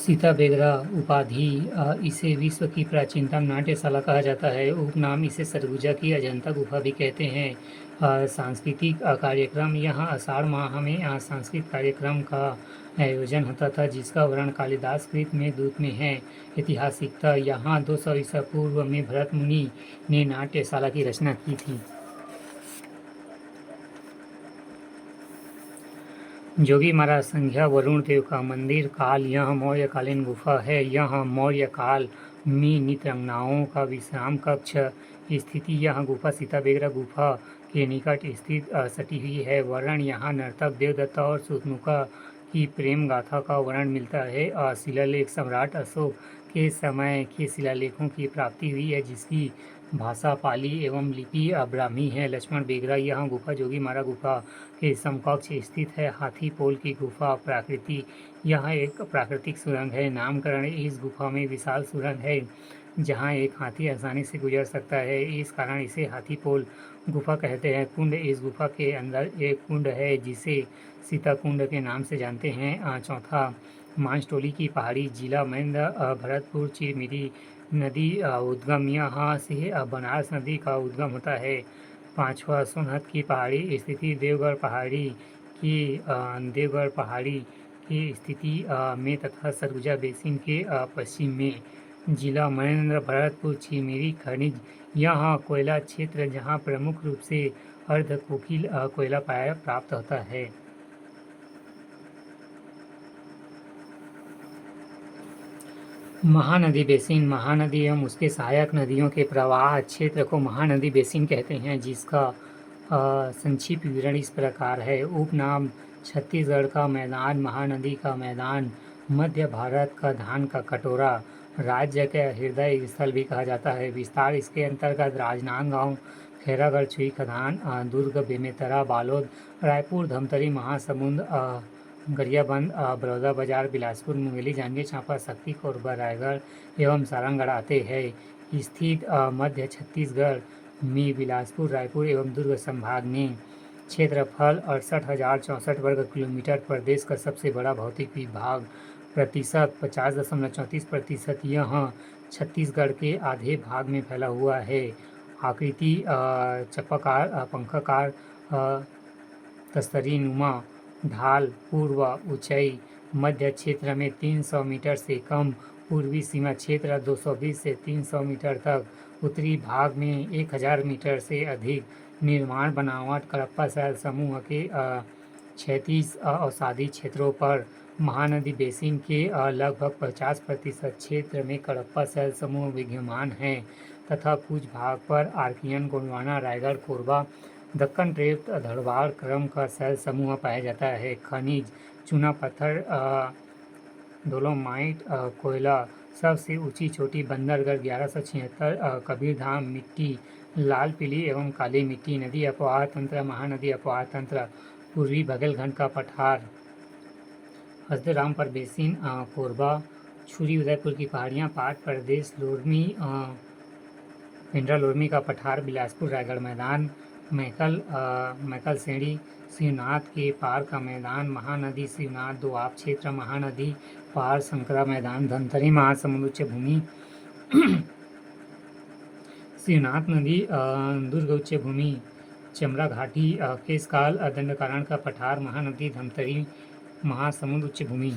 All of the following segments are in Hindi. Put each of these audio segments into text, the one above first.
सीता बेगरा उपाधि इसे विश्व की प्राचीनतम नाट्यशाला कहा जाता है। उपनाम इसे सरगुजा की अजंता गुफा भी कहते हैं। सांस्कृतिक कार्यक्रम यहाँ आषाढ़ माह में सांस्कृतिक कार्यक्रम का आयोजन होता था, जिसका वर्णन कालिदास कृत में दूत में है। ऐतिहासिकता यहाँ 200 ईसा पूर्व में भरत मुनि ने नाट्यशाला की रचना की थी। जोगी महाराज संध्या वरुण देव का मंदिर काल। यह मौर्यकालीन गुफा है। यह मौर्य काल में नित्रंगनाओं का विश्राम कक्ष स्थिति। यह गुफा सीता बेगरा गुफा के निकट स्थित सटी हुई है। वर्णन यहाँ नर्तक देवदत्ता और सुतनुका की प्रेम गाथा का वर्णन मिलता है। शिलालेख सम्राट अशोक के समय के शिलालेखों की प्राप्ति हुई है, जिसकी भाषा पाली एवं लिपि ब्राह्मी है। लक्ष्मण बेगरा यह गुफा जोगी मारा गुफा के समकक्ष स्थित है। हाथी पोल की गुफा प्राकृति। यह एक प्राकृतिक सुरंग है। नामकरण इस गुफा में विशाल सुरंग है, जहाँ एक हाथी आसानी से गुजर सकता है, इस कारण इसे हाथी पोल गुफा कहते हैं। कुंड। इस गुफा के अंदर एक कुंड है, जिसे सीता कुंड के नाम से जानते हैं। चौथा, मांसटोली की पहाड़ी। जिला महेंद्र भरतपुर चिरमिरी नदी उद्गम। यहाँ से बनारस नदी का उद्गम होता है। पाँचवा, सोनहत की पहाड़ी स्थिति। देवगढ़ पहाड़ी की स्थिति में तथा सरगुजा बेसिन के पश्चिम में। जिला महेंद्र भरतपुर चिरमिरी खनिज। यहाँ कोयला क्षेत्र, जहाँ प्रमुख रूप से अर्धकोकिल कोयला प्राप्त होता है। महानदी बेसिन। महानदी एवं उसके सहायक नदियों के प्रवाह क्षेत्र को महानदी बेसिन कहते हैं, जिसका संक्षिप्त विवरण इस प्रकार है। उपनाम छत्तीसगढ़ का मैदान, महानदी का मैदान, मध्य भारत का धान का कटोरा, राज्य के हृदय स्थल भी कहा जाता है। विस्तार इसके अंतर्गत राजनांदगांव, खैरागढ़, छुई खदान, दुर्ग, बेमेतरा, बालोद, रायपुर, धमतरी, महासमुंद, गरियाबंद, बलौदाबाजार, बिलासपुर, मुंगेली, जांजगीर चांपा, शक्ति, कोरबा, रायगढ़ एवं सारंगगढ़ आते हैं। स्थित मध्य छत्तीसगढ़ में बिलासपुर, रायपुर एवं दुर्ग संभाग में। क्षेत्रफल 68,064 वर्ग किलोमीटर। प्रदेश का सबसे बड़ा भौतिक विभाग। प्रतिशत 50.34%। यह छत्तीसगढ़ के आधे भाग में फैला हुआ है। आकृति चक्राकार, पंखाकार, तस्तरी नुमा। ढाल। पूर्व ऊंचाई मध्य क्षेत्र में 300 मीटर से कम। पूर्वी सीमा क्षेत्र 220 से 300 मीटर तक। उत्तरी भाग में 1000 मीटर से अधिक। निर्माण बनावट कडप्पा शैल समूह के क्षैतिज अवसादी क्षेत्रों पर। महानदी बेसिन के लगभग 50% क्षेत्र में कडप्पा शैल समूह विद्यमान हैं तथा कुछ भाग पर आर्कियन, गोंडवाना, रायगढ़, कोरबा, दक्कन ट्रेप्ट, धरवाड़ क्रम का शैल समूह पाया जाता है। खनिज। चूना पत्थर, डोलोमाइट, कोयला। सबसे ऊंची चोटी बंदरगढ़ 1176। कबीरधाम मिट्टी लाल, पीली एवं काली मिट्टी। नदी अपवाह तंत्र। महानदी अपवाह तंत्र। पूर्वी बघेलखंड का पठार, हजदरामपुर बेसिन, कोरबा, छुरी उदयपुर की पहाड़ियाँ, पाट प्रदेश, लोरमी, पिंडरा लोरमी का पठार, बिलासपुर, रायगढ़ मैदान, मैकल सेड़ी, शिवनाथ के पार का मैदान, महानदी शिवनाथ दोआब क्षेत्र, महानदी पार संकरा मैदान, धमतरी महासमुंद उच्च भूमि, शिवनाथ नदी दुर्ग उच्च भूमि, चमरा घाटी, केशकाल दंडकारण्य का पठार, महानदी धमतरी महासमुंद उच्च भूमि।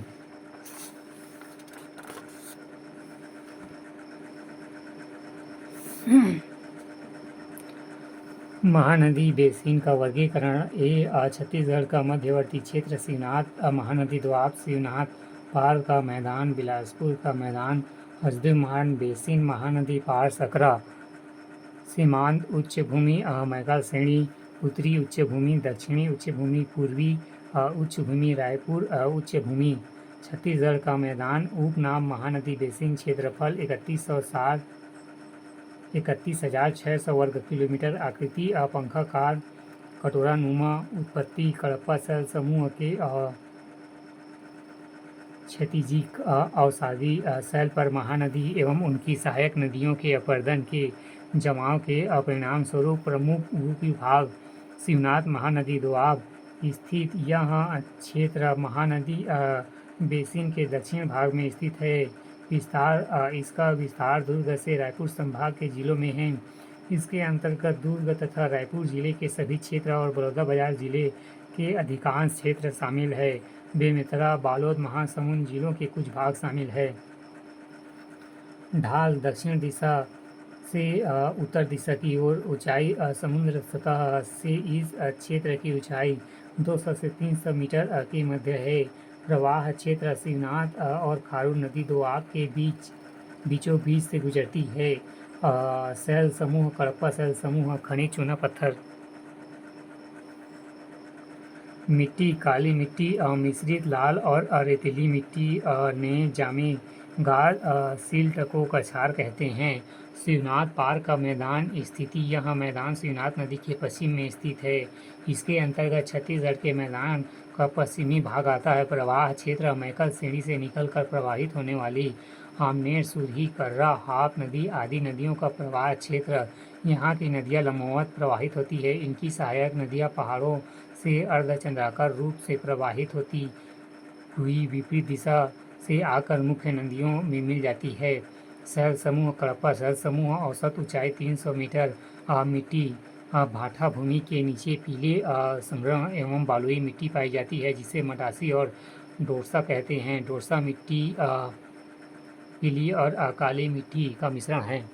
महानदी बेसिन का वर्गीकरण। छत्तीसगढ़ का मध्यवर्ती क्षेत्र। शिवनाथ महानदी दोआब, शिवनाथ पार का मैदान, बिलासपुर का मैदान, हजदुमान बेसिन, महानदी पार सकरा, सीमांत उच्च भूमि, मैकल श्रेणी, उत्तरी उच्च भूमि, दक्षिणी उच्च भूमि, पूर्वी उच्च भूमि, रायपुर उच्च भूमि। छत्तीसगढ़ का मैदान। उपनाम महानदी बेसिन। क्षेत्रफल 31,600 वर्ग किलोमीटर। आकृति पंखाकार, कटोरा नुमा। उत्पत्ति कडप्पा शैल समूह के क्षैतिजिक अवसादी शैल पर महानदी एवं उनकी सहायक नदियों के अपरदन के जमाव के परिणाम स्वरूप प्रमुख उपविभाग शिवनाथ महानदी दोआब स्थित। यह क्षेत्र महानदी बेसिन के दक्षिण भाग में स्थित है। इसका विस्तार दुर्ग से रायपुर संभाग के जिलों में है। इसके अंतर्गत दुर्ग तथा रायपुर जिले के सभी क्षेत्र और बलौदाबाजार जिले के अधिकांश क्षेत्र शामिल है। बेमेतरा, बालोद, महासमुंद जिलों के कुछ भाग शामिल है। ढाल दक्षिण दिशा से उत्तर दिशा की ओर ऊंचाई समुद्र सतह से इस क्षेत्र की ऊंचाई 200 से 300 मीटर के मध्य है। प्रवाह क्षेत्र शिवनाथ और खारून नदी दो आग के बीचों बीच से गुजरती है। शैल समूह कडप्पा शैल समूह खनिज चूना पत्थर। मिट्टी काली मिट्टी मिश्रित लाल और रेतीली मिट्टी ने जामे गार सिल्ट को कछार कहते हैं। शिवनाथ पार्क का मैदान स्थिति यह मैदान शिवनाथ नदी के पश्चिम में स्थित है। इसके अंतर्गत छत्तीसगढ़ के मैदान का पश्चिमी भाग आता है। प्रवाह क्षेत्र मैकल श्रेणी से निकलकर प्रवाहित होने वाली आमनेर, सुरही, कर्रा, हाप नदी आदि नदियों का प्रवाह क्षेत्र। यहाँ की नदियाँ लंबवत प्रवाहित होती है। इनकी सहायक नदियाँ पहाड़ों से अर्धचंद्राकार रूप से प्रवाहित होती हुई विपरीत दिशा से आकर मुख्य नदियों में मिल जाती है। शैल समूह कडप्पा शैल समूह औसत ऊंचाई 300 मीटर। मिट्टी भाठा भूमि के नीचे पीले संग्रह एवं बालुई मिट्टी पाई जाती है, जिसे मटासी और डोरसा कहते हैं। डोरसा मिट्टी पीली और काली मिट्टी का मिश्रण है।